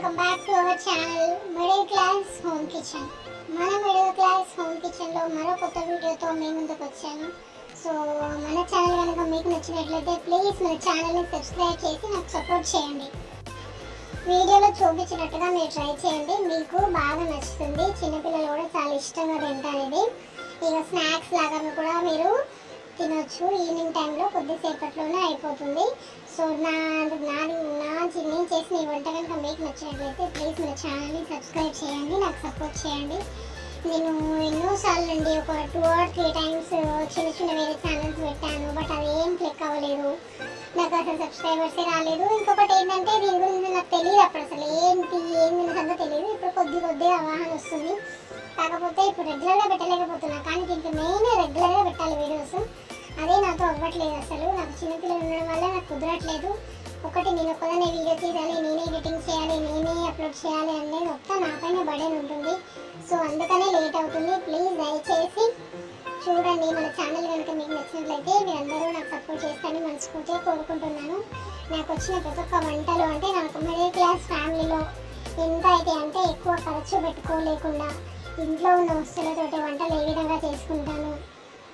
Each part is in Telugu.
Welcome back to our channel middle class home kitchen. మన మిడిల్ క్లాస్ హోమ్ కిచెన్లో మరో కొత్త వీడియోతో మీ ముందుకు వచ్చాను. సో మన ఛానల్ కనుక మీకు నచ్చినట్లయితే ప్లీజ్ మన ఛానల్ని సబ్స్క్రైబ్ చేసి నాకు సపోర్ట్ చేయండి. వీడియోలో చూపించినట్టుగా మీరు ట్రై చేయండి, మీకు బాగా నచ్చుతుంది. చిన్నపిల్లలు కూడా చాలా ఇష్టంగా తింటారు. ఇది ఇక స్నాక్స్ లాగా కూడా మీరు తినొచ్చు. ఈవినింగ్ టైంలో కొద్దిసేపట్లోనే అయిపోతుంది. సో నేను చేసిన ఈ వంట కనుక మీకు నచ్చినట్లయితే ప్లీజ్ మన ఛానల్ని సబ్స్క్రైబ్ చేయండి, నాకు సపోర్ట్ చేయండి. నేను ఎన్నోసార్లు అండి ఒక 2 or 3 times చిన్న వేరే ఛానల్స్ పెట్టాను, బట్ అవి ఏం క్లిక్ అవ్వలేదు. నాకు అసలు సబ్స్క్రైబర్సే రాలేదు. ఇంకొకటి ఏంటంటే దీని గురించి నాకు తెలియదు, అప్పుడు అసలు ఏం సంగతి తెలియదు. ఇప్పుడు కొద్దిగా అవగాహన వస్తుంది. కాకపోతే ఇప్పుడు రెగ్యులర్గా పెట్టలేకపోతున్నా, కానీ దీనికి మెయిన్ రెగ్యులర్గా పెట్టాలి వీడియోస్. అదే నాతో అవ్వట్లేదు అసలు. నాకు చిన్నపిల్లలు ఉండడం వల్ల నాకు కుదరట్లేదు. ఒకటి నేను ఒక్కదానే వీడియో తీయాలి, నేనే ఎడిటింగ్ చేయాలి, నేనే అప్లోడ్ చేయాలి అనేది మొత్తం నాపైన బర్డెన్ ఉంటుంది. సో అందుకనే లేట్ అవుతుంది. ప్లీజ్ దయచేసి చూడండి. మన ఛానల్ కనుక మీకు నచ్చినట్లయితే మీరందరూ నాకు సపోర్ట్ చేస్తారని మనస్ఫూర్తిగా కోరుకుంటున్నాను. నాకు వచ్చిన ప్రతి ఒక్క వంటలు అంటే నాకు మిడిల్ క్లాస్ ఫ్యామిలీలో ఎంత అయితే అంటే ఎక్కువ ఖర్చు పెట్టుకోలేకుండా ఇంట్లో ఉన్న వస్తువులతోటి వంటలు ఏ విధంగా చేసుకుంటాను,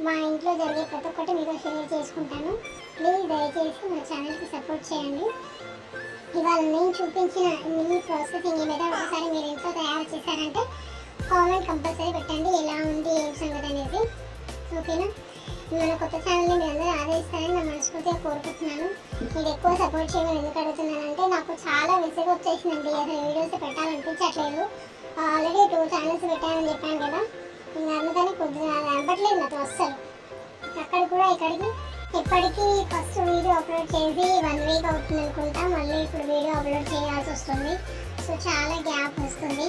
మా ఇంట్లో జరిగే ప్రతి ఒక్కటి మీతో షేర్ చేసుకుంటాను. ప్లీజ్ దయచేసి మన ఛానల్కి సపోర్ట్ చేయండి. ఇవాళ నేను చూపించిన ఈ ప్రాసెసింగ్ ఏమైనా ఒకసారి మీరు ఇంట్లో తయారు చేశారంటే కామెంట్ కంపల్సరీ పెట్టండి, ఎలా ఉంది ఏం సంగతి అనేది. ఓకేనా? మన కొత్త ఛానల్ని మీరు అందరూ ఆదరిస్తారని నా మనస్ఫూర్తిగా కోరుకుంటున్నాను. మీరు ఎక్కువ సపోర్ట్ చేయమని ఎందుకు అడుగుతున్నానంటే నాకు చాలా విసుగు వచ్చేసిందండి. అసలు వీడియోస్ పెట్టాలనిపించట్లేదు. ఆల్రెడీ 2 channels పెట్టానని చెప్పాను కదా, ఇంకా అందుకని కొద్దిగా అవ్వట్లేదు నాతో అస్సలు. అక్కడ కూడా ఇక్కడికి ఇప్పటికీ ఫస్ట్ వీడియో అప్లోడ్ చేసి 1 week అవుతుంది అనుకుంటా. మళ్ళీ ఇప్పుడు వీడియో అప్లోడ్ చేయాల్సి వస్తుంది. సో చాలా గ్యాప్ వస్తుంది.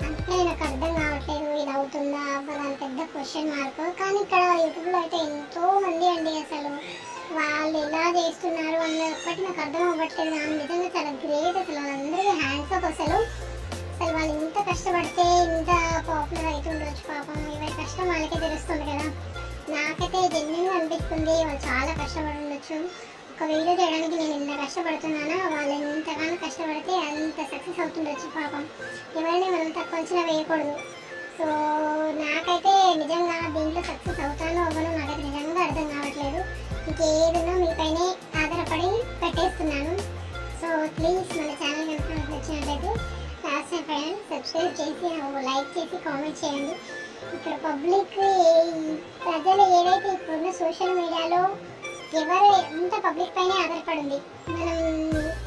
అందుకే నాకు అర్థం కావట్లేదు, ఇది అవుతుందా అవ్వదా అని పెద్ద క్వశ్చన్ మార్క్. కానీ ఇక్కడ యూట్యూబ్లో అయితే ఎంతో మంది అండి, అసలు వాళ్ళు ఎలా చేస్తున్నారు అన్న ఒక్కటి నాకు అర్థం అవ్వట్లేదు. కానీ నిజంగా చాలా గ్రేట్. అసలు వాళ్ళందరికీ హ్యాండ్స్ ఆఫ్. అసలు వాళ్ళు ఇంత కష్టపడితే ఇంత పాపులర్ అవుతుండొచ్చు. పాపం ఎవరి కష్టం వాళ్ళకే తెలుస్తుంది కదా. నాకైతే జెన్యున్గా అనిపిస్తుంది వాళ్ళు చాలా కష్టపడి ఉండొచ్చు. ఒక వీడియో చేయడానికి నేను ఎంత కష్టపడుతున్నానో వాళ్ళు ఎంతగానో కష్టపడితే అంత సక్సెస్ అవుతుండొచ్చు. పాపం ఎవరైనా మనం తక్కువ అంచనా వేయకూడదు. సో నాకైతే నిజంగా దీంట్లో సక్సెస్ అవుతానో అవ్వనో నాకైతే నిజంగా అర్థం కావట్లేదు. ఇంకేదన్నా మీపైనే ఆధారపడి పెట్టేస్తున్నాను. సో ప్లీజ్ మన ఛానల్ కనుక నచ్చినట్లయితే లాస్ట్ ఫ్రెండ్స్ సబ్స్క్రైబ్ చేసి లైక్ చేసి కామెంట్ చేయండి. ఇక్కడ పబ్లిక్ ప్రజలు ఏదైతే ఇప్పుడున్న సోషల్ మీడియాలో ఎవరు ఎంత పబ్లిక్ పైనే ఆధారపడింది. మనం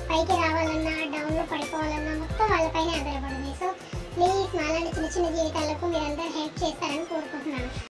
పైకి రావాలన్నా డౌన్లో పడిపోవాలన్నా మొత్తం వాళ్ళపైనే ఆధారపడింది. సో ప్లీజ్ మాలాంటి చిన్న జీవితాలకు మీరందరూ హెల్ప్ చేసి